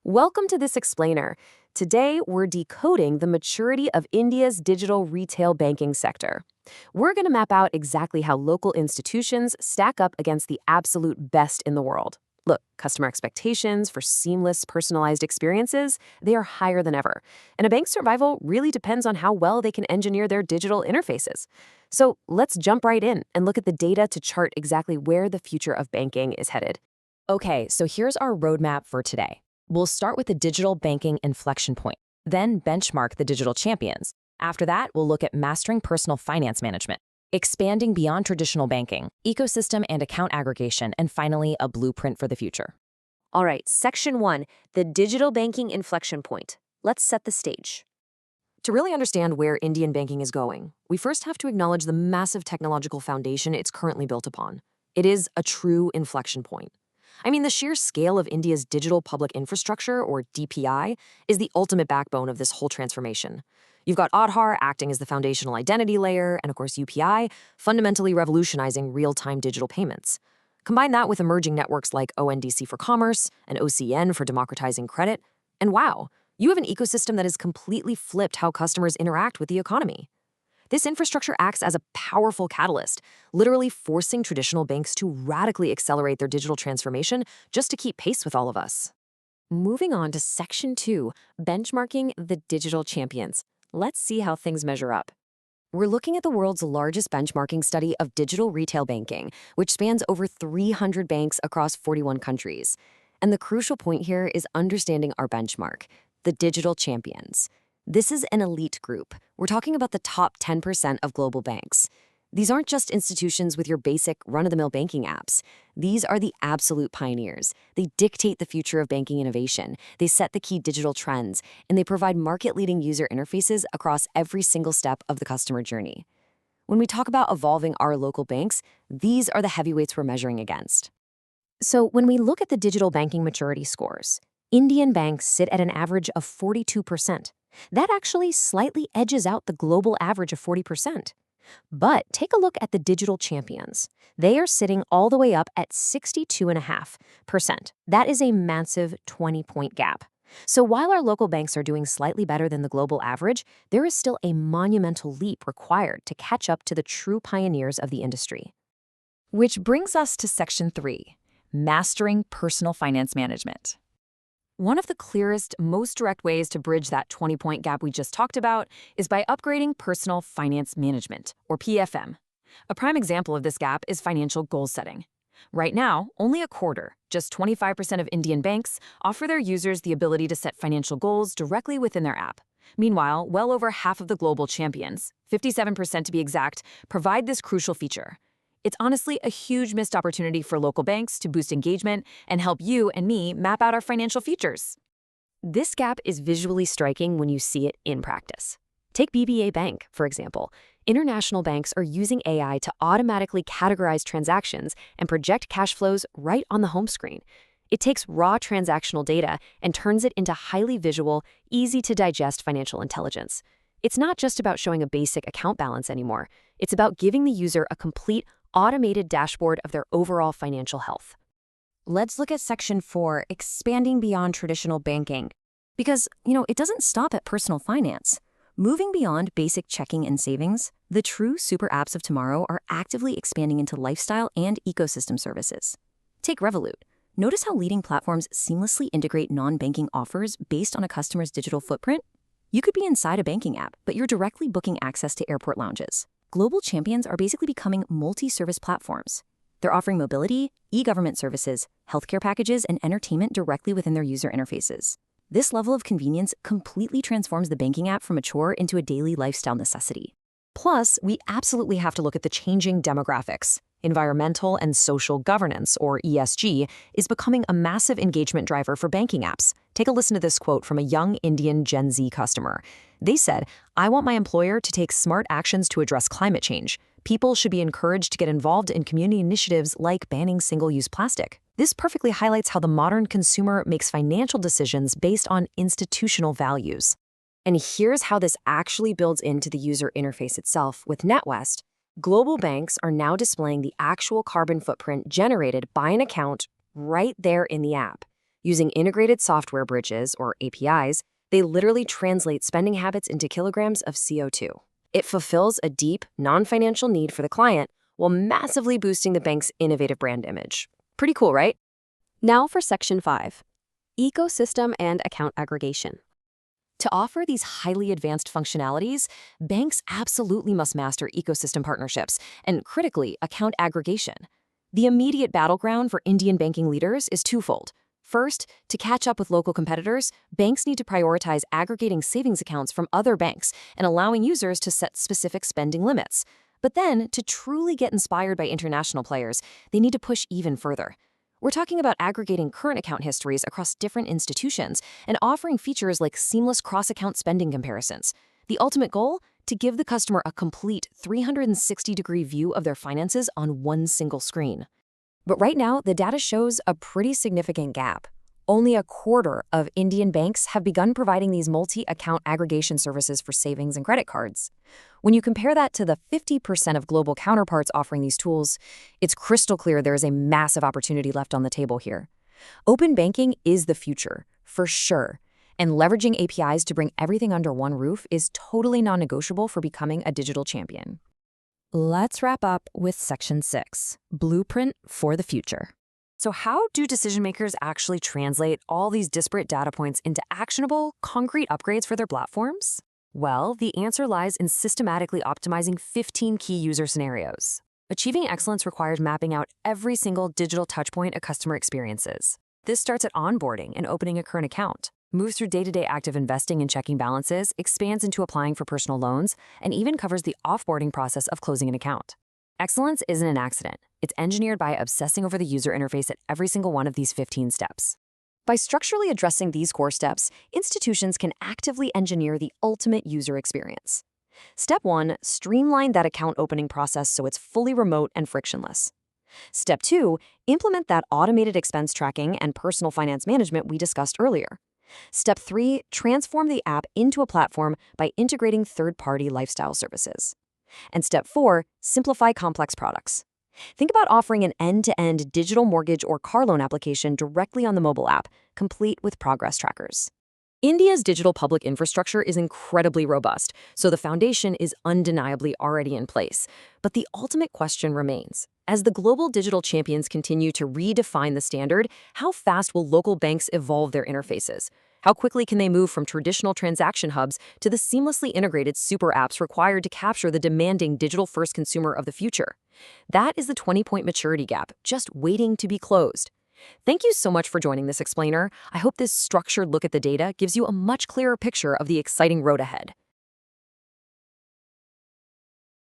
Welcome to this explainer. Today, we're decoding the maturity of India's digital retail banking sector. We're going to map out exactly how local institutions stack up against the absolute best in the world. Look, customer expectations for seamless, personalized experiences, they are higher than ever. And a bank's survival really depends on how well they can engineer their digital interfaces. So let's jump right in and look at the data to chart exactly where the future of banking is headed. Okay, so here's our roadmap for today. We'll start with the digital banking inflection point, then benchmark the digital champions. After that, we'll look at mastering personal finance management, expanding beyond traditional banking, ecosystem and account aggregation, and finally, a blueprint for the future. All right, Section 1, the digital banking inflection point. Let's set the stage. To really understand where Indian banking is going, we first have to acknowledge the massive technological foundation it's currently built upon. It is a true inflection point. I mean, the sheer scale of India's digital public infrastructure, or DPI, is the ultimate backbone of this whole transformation. You've got Aadhaar acting as the foundational identity layer, and of course UPI, fundamentally revolutionizing real-time digital payments. Combine that with emerging networks like ONDC for commerce and OCN for democratizing credit, and wow, you have an ecosystem that has completely flipped how customers interact with the economy. This infrastructure acts as a powerful catalyst, literally forcing traditional banks to radically accelerate their digital transformation just to keep pace with all of us. Moving on to Section 2, benchmarking the digital champions. Let's see how things measure up. We're looking at the world's largest benchmarking study of digital retail banking, which spans over 300 banks across 41 countries. And the crucial point here is understanding our benchmark, the digital champions. This is an elite group. We're talking about the top 10% of global banks. These aren't just institutions with your basic run-of-the-mill banking apps. These are the absolute pioneers. They dictate the future of banking innovation. They set the key digital trends, and they provide market-leading user interfaces across every single step of the customer journey. When we talk about evolving our local banks, these are the heavyweights we're measuring against. So when we look at the digital banking maturity scores, Indian banks sit at an average of 42%. That actually slightly edges out the global average of 40%. But take a look at the digital champions. They are sitting all the way up at 62.5%. That is a massive 20-point gap. So while our local banks are doing slightly better than the global average, there is still a monumental leap required to catch up to the true pioneers of the industry. Which brings us to Section 3, mastering personal finance management. One of the clearest, most direct ways to bridge that 20-point gap we just talked about is by upgrading personal finance management, or PFM. A prime example of this gap is financial goal setting. Right now, only a quarter, just 25% of Indian banks, offer their users the ability to set financial goals directly within their app. Meanwhile, well over half of the global champions, 57% to be exact, provide this crucial feature. It's honestly a huge missed opportunity for local banks to boost engagement and help you and me map out our financial futures. This gap is visually striking when you see it in practice. Take BBA Bank, for example. International banks are using AI to automatically categorize transactions and project cash flows right on the home screen. It takes raw transactional data and turns it into highly visual, easy-to-digest financial intelligence. It's not just about showing a basic account balance anymore. It's about giving the user a complete, automated dashboard of their overall financial health. Let's look at Section 4, expanding beyond traditional banking. Because, it doesn't stop at personal finance. Moving beyond basic checking and savings, the true super apps of tomorrow are actively expanding into lifestyle and ecosystem services. Take Revolut. Notice how leading platforms seamlessly integrate non-banking offers based on a customer's digital footprint? You could be inside a banking app, but you're directly booking access to airport lounges. Global champions are basically becoming multi-service platforms. They're offering mobility, e-government services, healthcare packages, and entertainment directly within their user interfaces. This level of convenience completely transforms the banking app from a chore into a daily lifestyle necessity. Plus, we absolutely have to look at the changing demographics. Environmental and social governance, or ESG, is becoming a massive engagement driver for banking apps. Take a listen to this quote from a young Indian Gen Z customer. They said, "I want my employer to take smart actions to address climate change. People should be encouraged to get involved in community initiatives like banning single-use plastic." This perfectly highlights how the modern consumer makes financial decisions based on institutional values. And here's how this actually builds into the user interface itself with NetWest. Global banks are now displaying the actual carbon footprint generated by an account right there in the app. Using integrated software bridges, or APIs, they literally translate spending habits into kilograms of CO2. It fulfills a deep, non-financial need for the client while massively boosting the bank's innovative brand image. Pretty cool, right? Now for Section 5, Ecosystem and Account Aggregation. To offer these highly advanced functionalities, banks absolutely must master ecosystem partnerships and, critically, account aggregation. The immediate battleground for Indian banking leaders is twofold. First, to catch up with local competitors, banks need to prioritize aggregating savings accounts from other banks and allowing users to set specific spending limits. But then, to truly get inspired by international players, they need to push even further. We're talking about aggregating current account histories across different institutions and offering features like seamless cross-account spending comparisons. The ultimate goal? To give the customer a complete 360-degree view of their finances on one single screen. But right now, the data shows a pretty significant gap. Only a quarter of Indian banks have begun providing these multi-account aggregation services for savings and credit cards. When you compare that to the 50% of global counterparts offering these tools, it's crystal clear there is a massive opportunity left on the table here. Open banking is the future, for sure, and leveraging APIs to bring everything under one roof is totally non-negotiable for becoming a digital champion. Let's wrap up with Section 6, Blueprint for the Future. So how do decision makers actually translate all these disparate data points into actionable, concrete upgrades for their platforms? Well, the answer lies in systematically optimizing 15 key user scenarios. Achieving excellence requires mapping out every single digital touchpoint a customer experiences. This starts at onboarding and opening a current account, moves through day-to-day active investing and checking balances, expands into applying for personal loans, and even covers the offboarding process of closing an account. Excellence isn't an accident. It's engineered by obsessing over the user interface at every single one of these 15 steps. By structurally addressing these core steps, institutions can actively engineer the ultimate user experience. Step 1, streamline that account opening process so it's fully remote and frictionless. Step 2, implement that automated expense tracking and personal finance management we discussed earlier. Step 3, transform the app into a platform by integrating third-party lifestyle services. And Step 4, simplify complex products. Think about offering an end-to-end digital mortgage or car loan application directly on the mobile app, complete with progress trackers. India's digital public infrastructure is incredibly robust, so the foundation is undeniably already in place. But the ultimate question remains. As the global digital champions continue to redefine the standard, how fast will local banks evolve their interfaces? How quickly can they move from traditional transaction hubs to the seamlessly integrated super apps required to capture the demanding digital-first consumer of the future? That is the 20-point maturity gap, just waiting to be closed. Thank you so much for joining this explainer. I hope this structured look at the data gives you a much clearer picture of the exciting road ahead.